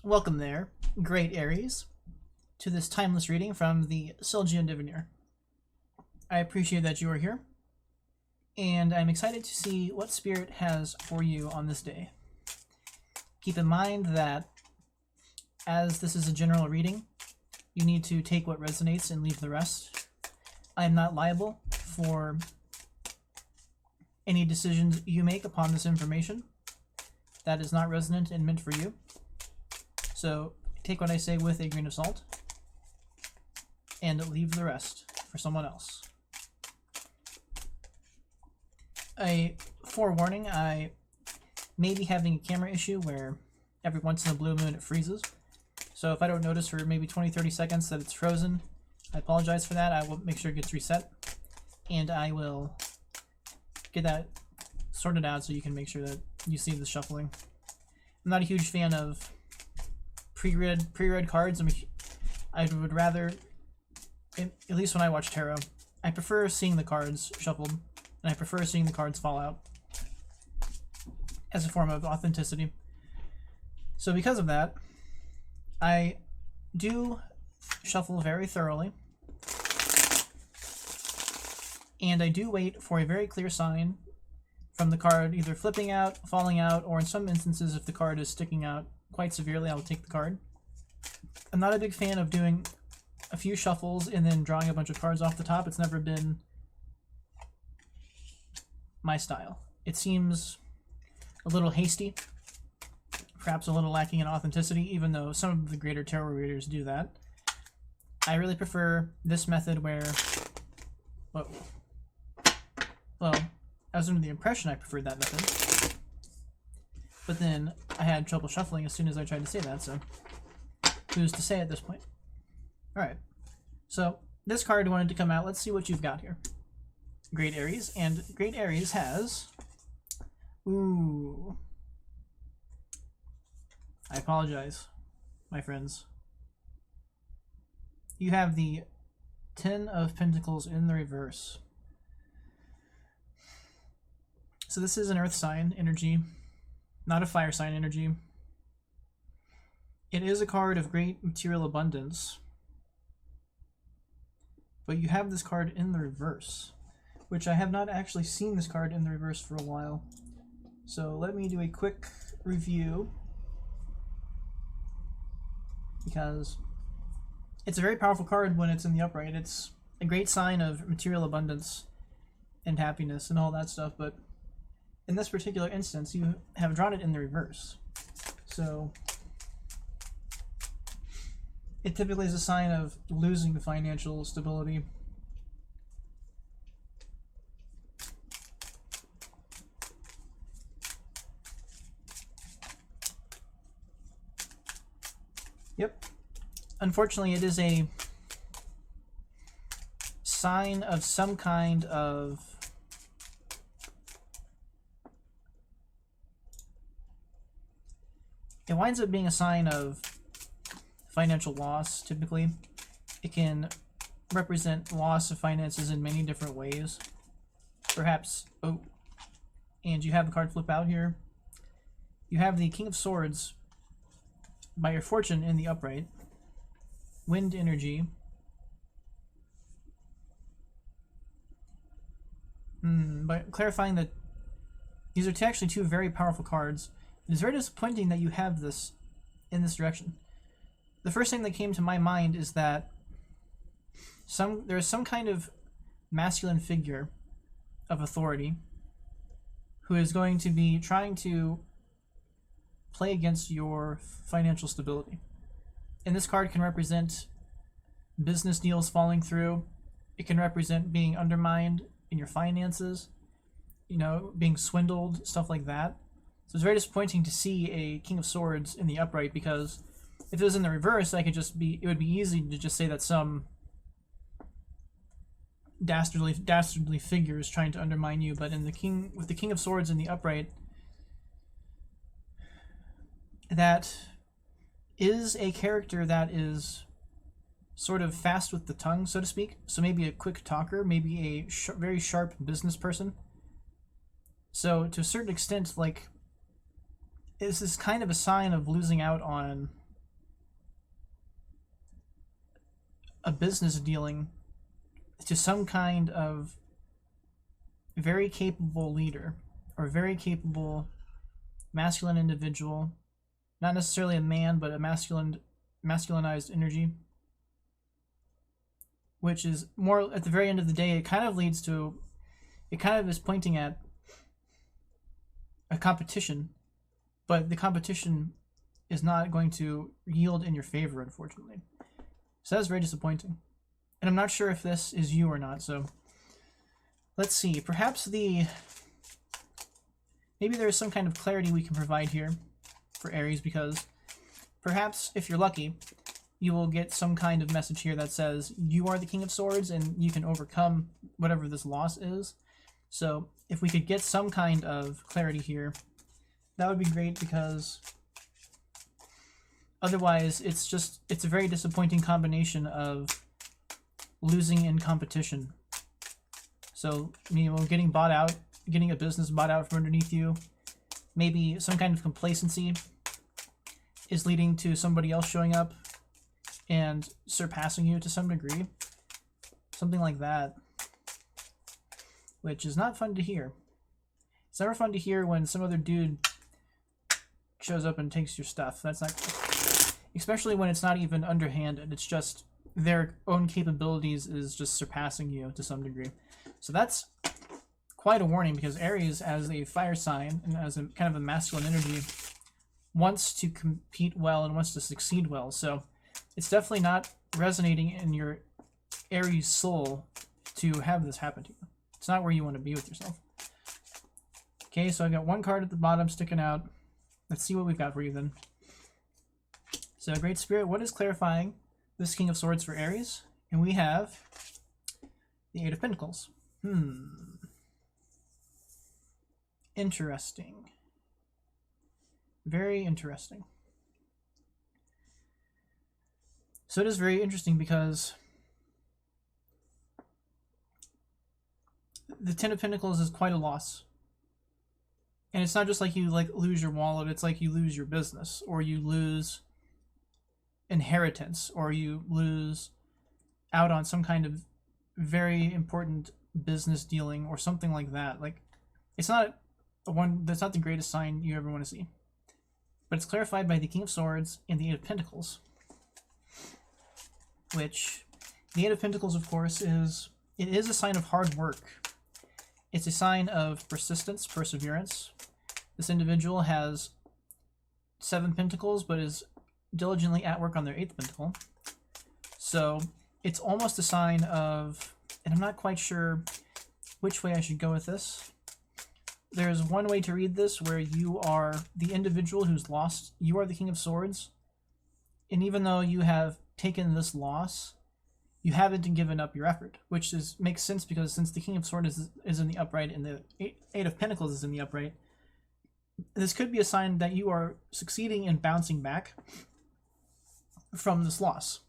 Welcome there, great Aries, to this timeless reading from the Sylgian Divineer. I appreciate that you are here, and I'm excited to see what Spirit has for you on this day. Keep in mind that, as this is a general reading, you need to take what resonates and leave the rest. I am not liable for any decisions you make upon this information. That is not resonant and meant for you. So take what I say with a grain of salt and leave the rest for someone else. A forewarning, I may be having a camera issue where every once in a blue moon it freezes. So if I don't notice for maybe 20-30 seconds that it's frozen, I apologize for that. I will make sure it gets reset, and I will get that sorted out so you can make sure that you see the shuffling. I'm not a huge fan of pre-read cards. I would rather, at least when I watch tarot, I prefer seeing the cards shuffled, and I prefer seeing the cards fall out as a form of authenticity. So because of that, I do shuffle very thoroughly, and I do wait for a very clear sign from the card either flipping out, falling out, or in some instances if the card is sticking out quite severely, I will take the card. I'm not a big fan of doing a few shuffles and then drawing a bunch of cards off the top. It's never been my style. It seems a little hasty, perhaps a little lacking in authenticity, even though some of the greater tarot readers do that. I really prefer this method where, well, I was under the impression I preferred that method, but then I had trouble shuffling as soon as I tried to say that, so who's to say at this point? Alright, so this card wanted to come out. Let's see what you've got here. Great Aries, and Great Aries has... Ooh. I apologize, my friends. You have the Ten of Pentacles in the reverse. So this is an earth sign energy, not a fire sign energy. It is a card of great material abundance, but you have this card in the reverse, which I have not actually seen this card in the reverse for a while. So let me do a quick review, because it's a very powerful card when it's in the upright. It's a great sign of material abundance and happiness and all that stuff, but in this particular instance, you have drawn it in the reverse. So it typically is a sign of losing financial stability. Yep. Unfortunately, it is a sign of some kind of it winds up being a sign of financial loss, typically. It can represent loss of finances in many different ways. Perhaps, oh, and you have the card flip out here. You have the King of Swords by your fortune in the upright. Wind energy. But clarifying that these are actually two very powerful cards. It is very disappointing that you have this in this direction. The first thing that came to my mind is that there is some kind of masculine figure of authority who is going to be trying to play against your financial stability. And this card can represent business deals falling through. It can represent being undermined in your finances, you know, being swindled, stuff like that. So it's very disappointing to see a King of Swords in the upright, because if it was in the reverse, it would be easy to just say that some dastardly figure is trying to undermine you. But with the King of Swords in the upright, that is a character that is sort of fast with the tongue, so to speak. So maybe a quick talker, maybe a very sharp business person. So to a certain extent, like, this is kind of a sign of losing out on a business dealing to some kind of very capable leader or very capable masculine individual, not necessarily a man, but a masculinized energy, which is more at the very end of the day, it kind of is pointing at a competition, but the competition is not going to yield in your favor, unfortunately. So that's very disappointing. And I'm not sure if this is you or not, so let's see. Perhaps maybe there's some kind of clarity we can provide here for Aries, because perhaps if you're lucky, you will get some kind of message here that says you are the King of Swords and you can overcome whatever this loss is. So if we could get some kind of clarity here, that would be great, because otherwise it's a very disappointing combination of losing in competition. So, getting bought out, getting a business bought out from underneath you, maybe some kind of complacency is leading to somebody else showing up and surpassing you to some degree. Something like that. Which is not fun to hear. It's never fun to hear when some other dude shows up and takes your stuff. That's not cool. Especially when it's not even underhanded. It's just their own capabilities is just surpassing you to some degree. So that's quite a warning, because Aries, as a fire sign and as a kind of a masculine energy, wants to compete well and wants to succeed well. So it's definitely not resonating in your Aries soul to have this happen to you. It's not where you want to be with yourself. Okay, so I got one card at the bottom sticking out. Let's see what we've got for you then. So, Great Spirit, what is clarifying this King of Swords for Aries? And we have the Eight of Pentacles. Interesting. Very interesting. So it is very interesting because the Ten of Pentacles is quite a loss. And it's not just like you lose your wallet, it's like you lose your business, or you lose inheritance, or you lose out on some kind of very important business dealing or something like that. Like, it's not that's not the greatest sign you ever want to see. But it's clarified by the King of Swords and the Eight of Pentacles. Which, the Eight of Pentacles, of course, is a sign of hard work. It's a sign of persistence, perseverance. This individual has 7 pentacles, but is diligently at work on their 8th pentacle. So it's almost a sign of, and I'm not quite sure which way I should go with this. There's one way to read this where you are the individual who's lost. You are the King of Swords. And even though you have taken this loss, you haven't given up your effort, which makes sense, because since the King of Swords is in the upright and the Eight of Pentacles is in the upright, this could be a sign that you are succeeding in bouncing back from this loss.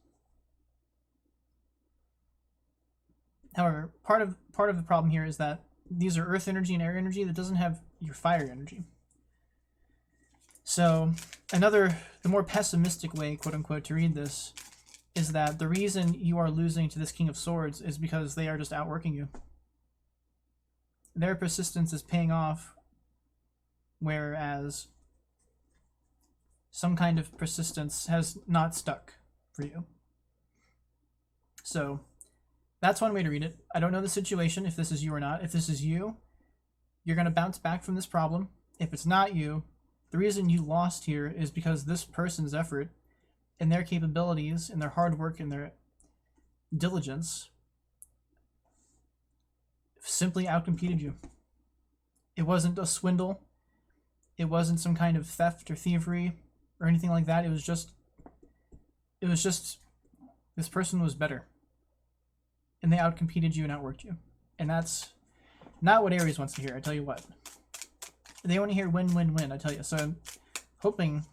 However, part of the problem here is that these are earth energy and air energy that doesn't have your fire energy. So the more pessimistic way, quote unquote, to read this is that the reason you are losing to this King of Swords is because they are just outworking you. Their persistence is paying off, whereas some kind of persistence has not stuck for you. So that's one way to read it. I don't know the situation, if this is you or not. If this is you, you're going to bounce back from this problem. If it's not you, the reason you lost here is because this person's effort and their capabilities and their hard work and their diligence simply outcompeted you. It wasn't a swindle. It wasn't some kind of theft or thievery or anything like that. It was just this person was better. And they outcompeted you and outworked you. And that's not what Aries wants to hear, I tell you what. They want to hear win, win, win, I tell you. So I'm hoping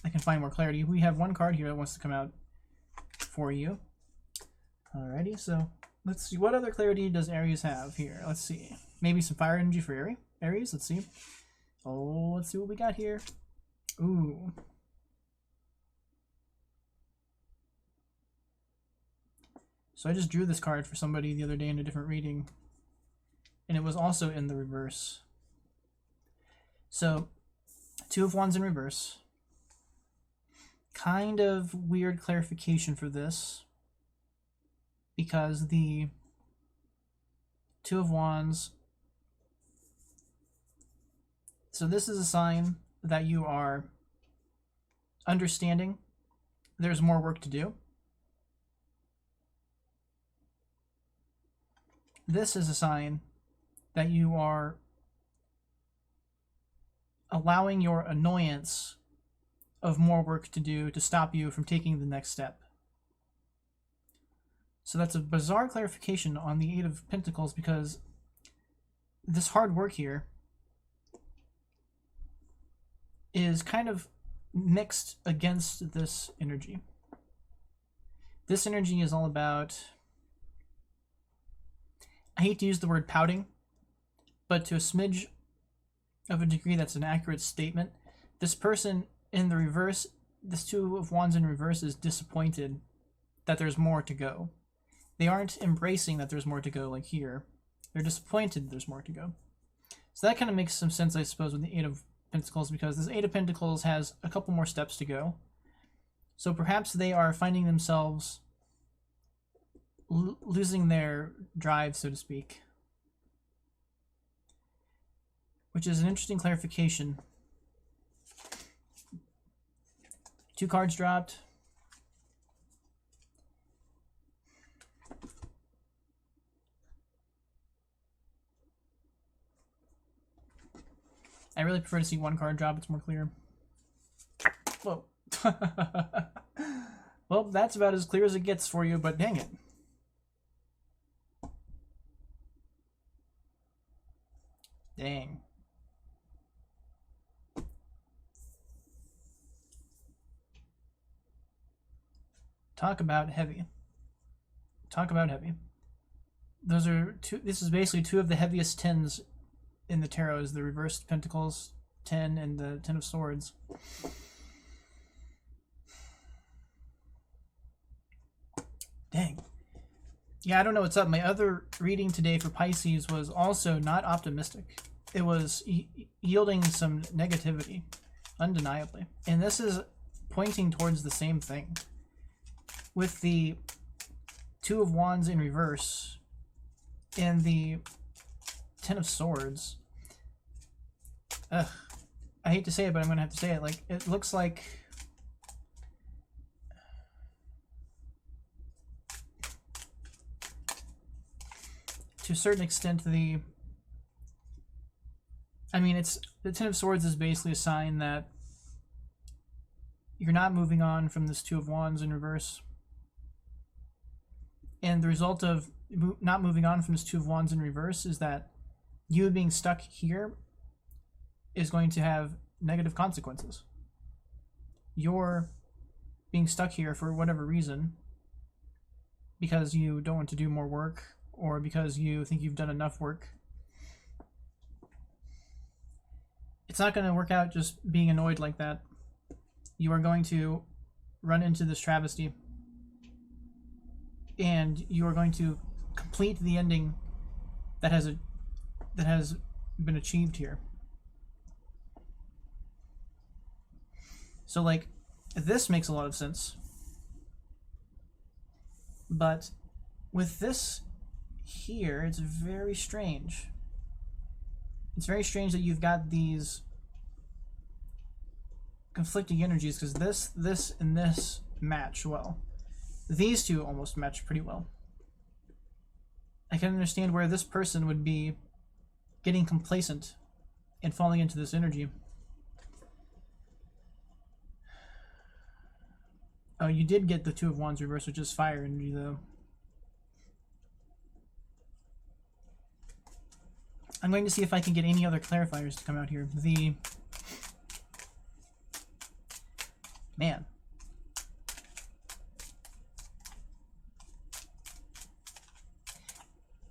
I can find more clarity. We have one card here that wants to come out for you. Alrighty, so let's see. What other clarity does Aries have here? Let's see. Maybe some fire energy for Aries. Let's see. Oh, let's see what we got here. Ooh. So I just drew this card for somebody the other day in a different reading, and it was also in the reverse. So, Two of Wands in reverse. Kind of weird clarification for this, because the Two of Wands, so this is a sign that you are understanding there's more work to do. This is a sign that you are allowing your annoyance of more work to do to stop you from taking the next step. So that's a bizarre clarification on the Eight of Pentacles, because this hard work here is kind of mixed against this energy. This energy is all about, I hate to use the word pouting, but to a smidge of a degree that's an accurate statement. This person in the reverse, this Two of Wands in reverse, is disappointed that there's more to go. They aren't embracing that there's more to go like here. They're disappointed there's more to go. So that kind of makes some sense, I suppose, with the Eight of Pentacles, because this Eight of Pentacles has a couple more steps to go. So perhaps they are finding themselves losing their drive, so to speak. Which is an interesting clarification. Two cards dropped. I really prefer to see one card drop, it's more clear. Whoa. Well, that's about as clear as it gets for you, but dang it. Dang. Talk about heavy. Talk about heavy. Those are two. This is basically two of the heaviest tens in the tarot, is the reversed Pentacles 10 and the 10 of Swords. Dang. Yeah, I don't know what's up. My other reading today for Pisces was also not optimistic. It was yielding some negativity, undeniably. And this is pointing towards the same thing. With the Two of Wands in reverse and the 10 of Swords. Ugh. I hate to say it, but I'm going to have to say it. Like, it looks like to a certain extent the Ten of Swords is basically a sign that you're not moving on from this Two of Wands in reverse. And the result of not moving on from this Two of Wands in reverse is that you being stuck here is going to have negative consequences. You're being stuck here for whatever reason, because you don't want to do more work, or because you think you've done enough work. It's not going to work out just being annoyed like that. You are going to run into this travesty, and you are going to complete the ending that has been achieved here. So, like, this makes a lot of sense. But with this here, it's very strange. It's very strange that you've got these conflicting energies, because this, and this match well. These two almost match pretty well. I can understand where this person would be getting complacent and falling into this energy. Oh, you did get the Two of Wands reverse, which is fire energy, though. I'm going to see if I can get any other clarifiers to come out here. Man.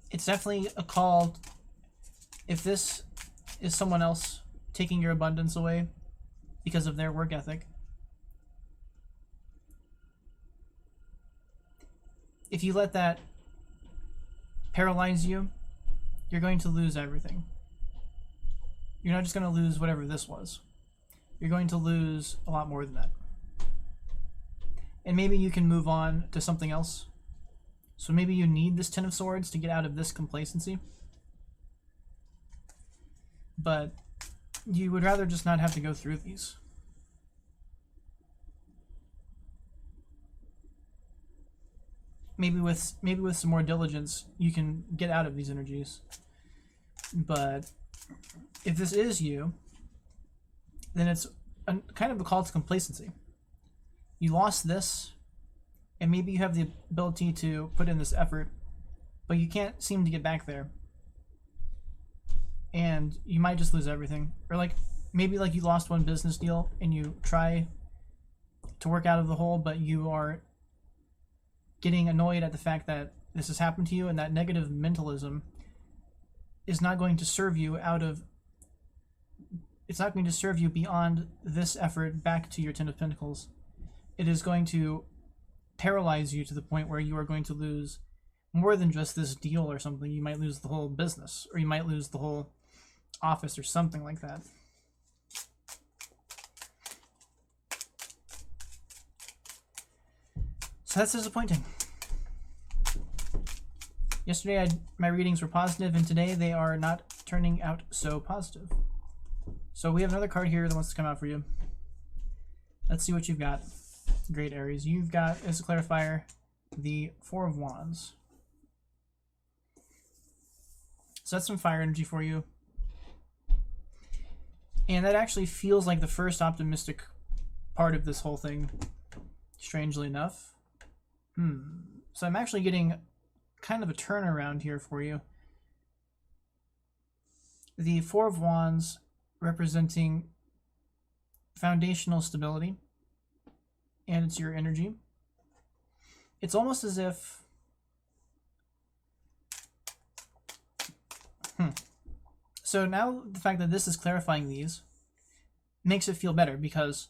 It's definitely a call. If this is someone else taking your abundance away because of their work ethic, if you let that paralyze you, you're going to lose everything. You're not just going to lose whatever this was. You're going to lose a lot more than that. And maybe you can move on to something else. So maybe you need this Ten of Swords to get out of this complacency. But you would rather just not have to go through these. Maybe with some more diligence, you can get out of these energies. But if this is you, then it's kind of a call to complacency. You lost this, and maybe you have the ability to put in this effort, but you can't seem to get back there. And you might just lose everything. Or like, maybe like you lost one business deal and you try to work out of the hole, but you are getting annoyed at the fact that this has happened to you, and that negative mentalism is not going to serve you it's not going to serve you beyond this effort back to your Ten of Pentacles. It is going to paralyze you to the point where you are going to lose more than just this deal or something. You might lose the whole business, or you might lose the whole office or something like that. So that's disappointing. Yesterday my readings were positive, and today they are not turning out so positive. So we have another card here that wants to come out for you. Let's see what you've got. Great, Aries. You've got, as a clarifier, the Four of Wands. So that's some fire energy for you. And that actually feels like the first optimistic part of this whole thing, strangely enough. So I'm actually getting kind of a turnaround here for you. The Four of Wands representing foundational stability, and it's your energy. It's almost as if so now the fact that this is clarifying these makes it feel better, because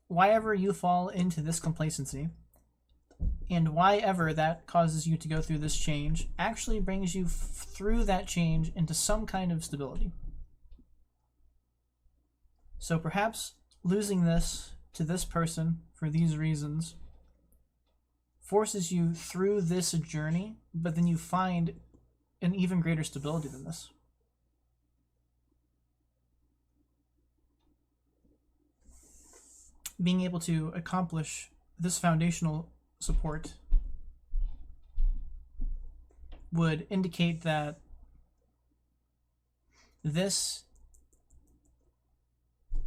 why ever you fall into this complacency, and why ever that causes you to go through this change, actually brings you through that change into some kind of stability. So perhaps losing this to this person for these reasons forces you through this journey, but then you find an even greater stability than this. Being able to accomplish this foundational support would indicate that this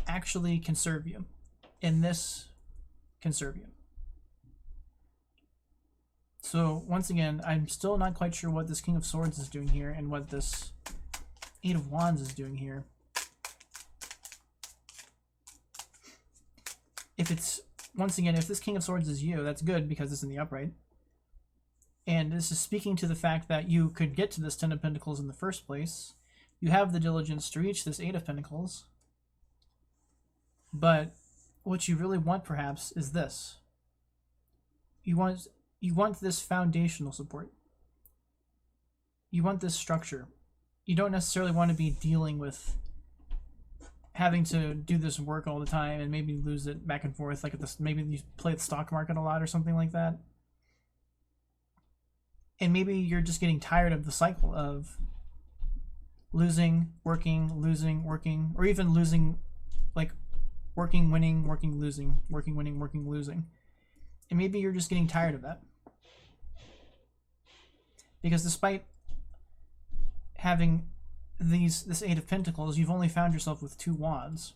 actually can serve you, and this can serve you. So once again, I'm still not quite sure what this King of Swords is doing here and what this Eight of Wands is doing here. If it's, once again, if this King of Swords is you, that's good because it's in the upright. And this is speaking to the fact that you could get to this Ten of Pentacles in the first place. You have the diligence to reach this Eight of Pentacles. But what you really want, perhaps, is this. You want this foundational support. You want this structure. You don't necessarily want to be dealing with having to do this work all the time and maybe lose it back and forth, like this. Maybe you play the stock market a lot or something like that. And maybe you're just getting tired of the cycle of losing, working, or even losing, like working, winning, working, losing, working, winning, working, losing. And maybe you're just getting tired of that. Because despite having this Eight of Pentacles, you've only found yourself with two Wands.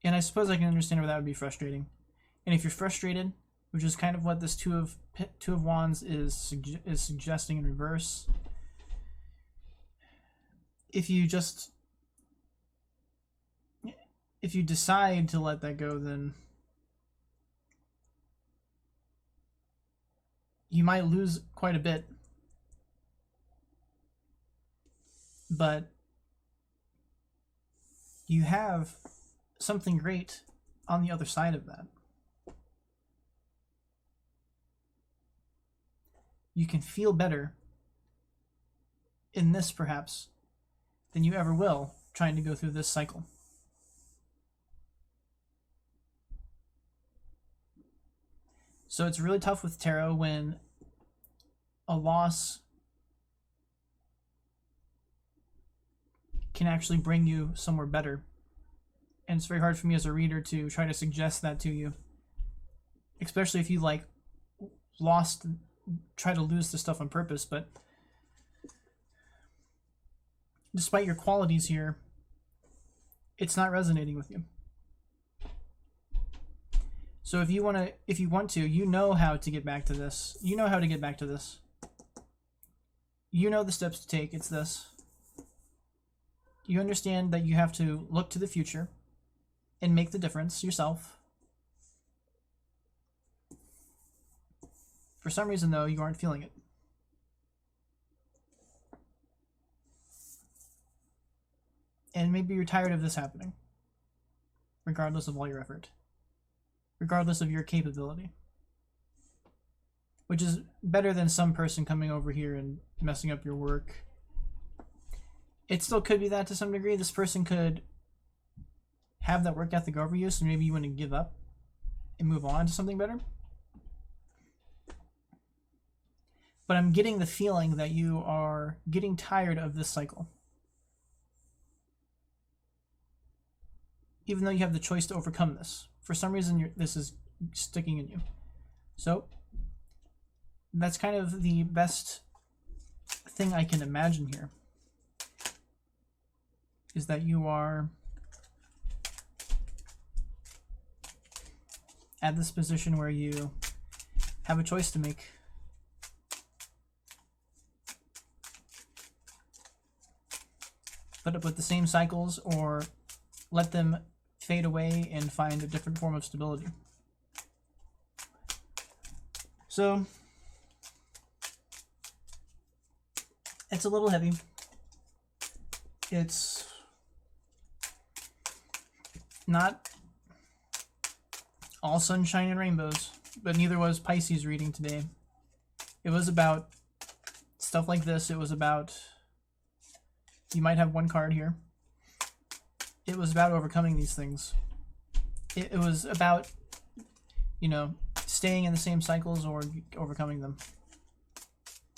And I suppose I can understand where that would be frustrating. And if you're frustrated, which is kind of what this Two of Wands is suggesting in reverse, if you decide to let that go, then you might lose quite a bit, but you have something great on the other side of that. you can feel better in this perhaps than you ever will trying to go through this cycle. So it's really tough with tarot when a loss can actually bring you somewhere better. And it's very hard for me as a reader to try to suggest that to you. Especially if you like try to lose the stuff on purpose, but despite your qualities here, it's not resonating with you. So if you want to, you know how to get back to this. You know how to get back to this. You know the steps to take. It's this. You understand that you have to look to the future and make the difference yourself. For some reason, though, you aren't feeling it. And maybe you're tired of this happening, regardless of all your effort, regardless of your capability, which is better than some person coming over here and messing up your work. It still could be that to some degree. This person could have that work ethic over you, so maybe you want to give up and move on to something better. But I'm getting the feeling that you are getting tired of this cycle. Even though you have the choice to overcome this. For some reason, this is sticking in you. So, that's kind of the best thing I can imagine here. Is that you are at this position where you have a choice to make. Put up with the same cycles or let them fade away and find a different form of stability. So it's a little heavy. It's not all sunshine and rainbows, but neither was Pisces reading today. It was about stuff like this. It was about, you might have one card here. It was about overcoming these things. It was about, staying in the same cycles or overcoming them.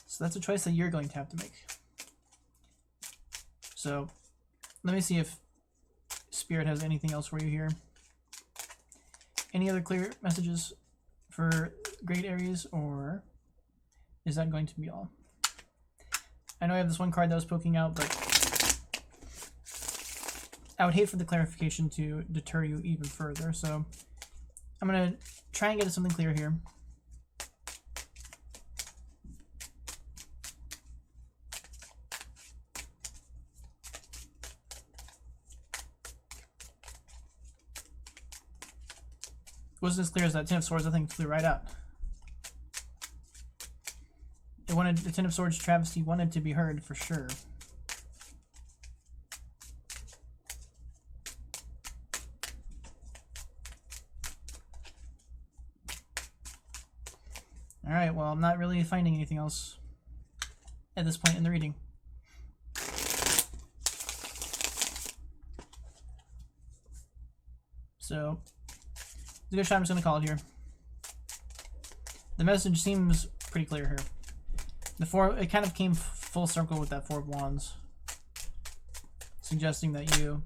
So that's a choice that you're going to have to make. So let me see if Spirit has anything else for you here. Any other clear messages for great Aries, or is that going to be all? I know I have this one card that was poking out, but I would hate for the clarification to deter you even further, so I'm going to try and get something clear here. It wasn't as clear as that Ten of Swords. I think flew right out. The Ten of Swords travesty wanted to be heard for sure. Alright, well, I'm not really finding anything else at this point in the reading. So, it's a good shot. I'm just going to call it here. The message seems pretty clear here. It kind of came full circle with that Four of Wands, suggesting that you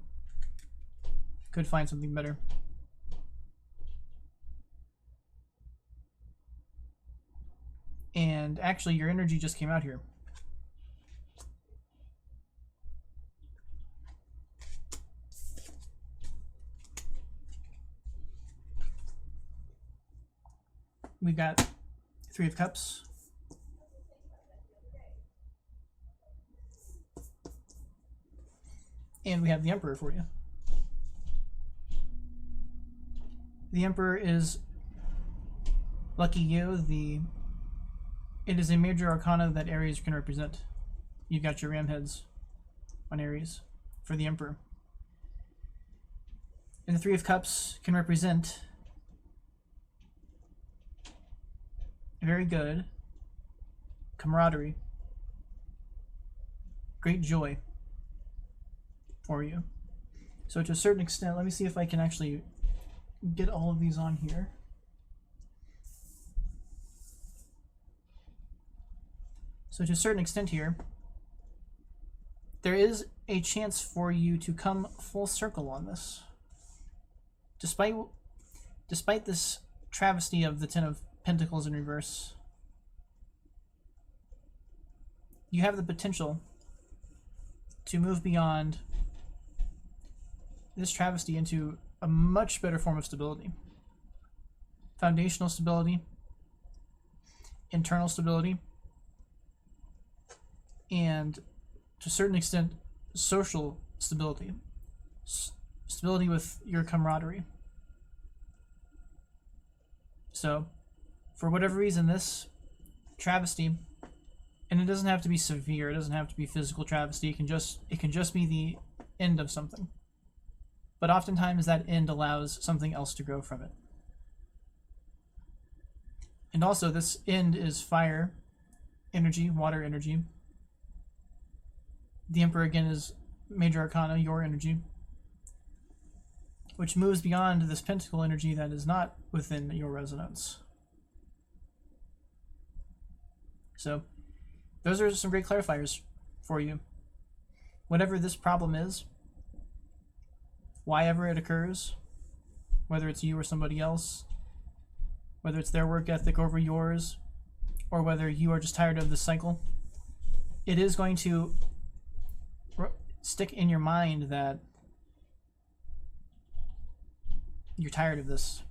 could find something better. And actually, your energy just came out here. We've got Three of Cups. And we have the Emperor for you. The Emperor is, lucky you, it is a major arcana that Aries can represent. You've got your ram heads on Aries for the Emperor. And the Three of Cups can represent very good camaraderie, great joy for you. So to a certain extent, let me see if I can actually get all of these on here. So to a certain extent here, there is a chance for you to come full circle on this. Despite this travesty of the Ten of Pentacles in reverse, you have the potential to move beyond this travesty into a much better form of stability. Foundational stability, internal stability, and to a certain extent, social stability. Stability with your camaraderie. So, for whatever reason, this travesty, and it doesn't have to be severe, it doesn't have to be physical travesty, it can just be the end of something. But oftentimes that end allows something else to grow from it. And also this end is fire energy, water energy. The Emperor again is Major Arcana, your energy, which moves beyond this pentacle energy that is not within your resonance. So those are some great clarifiers for you. Whatever this problem is, why ever it occurs, whether it's you or somebody else, whether it's their work ethic over yours, or whether you are just tired of this cycle, it is going to stick in your mind that you're tired of this.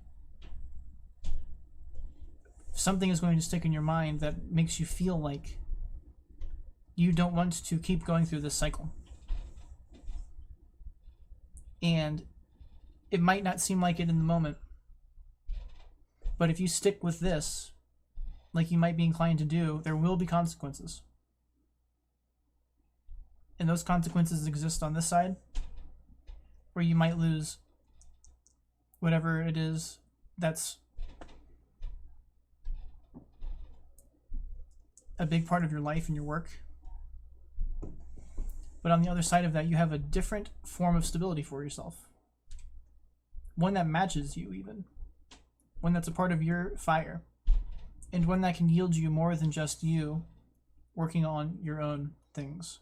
Something is going to stick in your mind that makes you feel like you don't want to keep going through this cycle. And it might not seem like it in the moment, but if you stick with this, like you might be inclined to do, there will be consequences. And those consequences exist on this side, where you might lose whatever it is that's a big part of your life and your work. But on the other side of that, you have a different form of stability for yourself. One that matches you even. One that's a part of your fire. And one that can yield you more than just you working on your own things.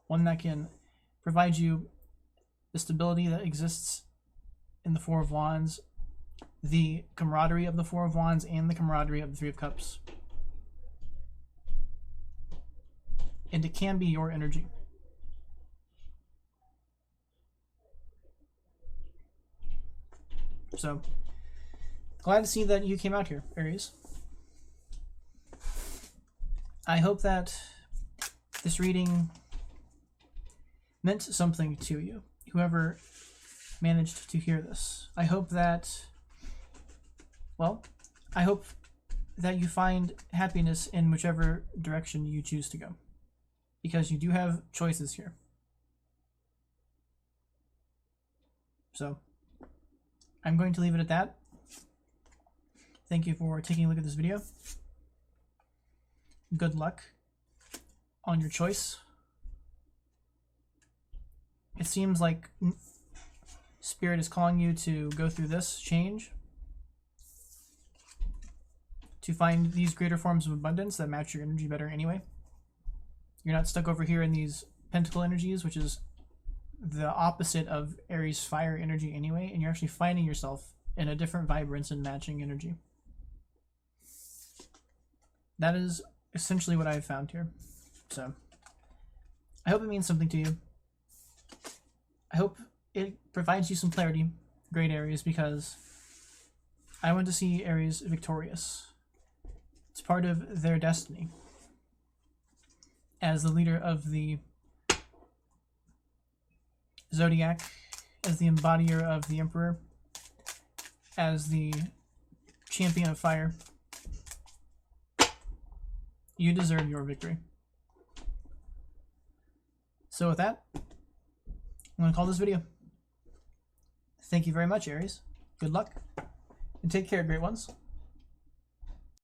One that can provide you the stability that exists in the Four of Wands, the camaraderie of the Four of Wands, and the camaraderie of the Three of Cups. And it can be your energy. So, glad to see that you came out here, Aries. I hope that this reading meant something to you, whoever managed to hear this. I hope that, well, I hope that you find happiness in whichever direction you choose to go, because you do have choices here. So, I'm going to leave it at that. Thank you for taking a look at this video. Good luck on your choice. It seems like Spirit is calling you to go through this change, to find these greater forms of abundance that match your energy better anyway. You're not stuck over here in these pentacle energies, which is the opposite of Aries fire energy anyway, and you're actually finding yourself in a different vibrance and matching energy. That is essentially what I've found here. So I hope it means something to you. I hope it provides you some clarity, great Aries, because I want to see Aries victorious. It's part of their destiny as the leader of the Zodiac, as the embodier of the Emperor, as the champion of fire. You deserve your victory. So with that, I'm going to call this video. Thank you very much, Aries. Good luck, and take care, great ones.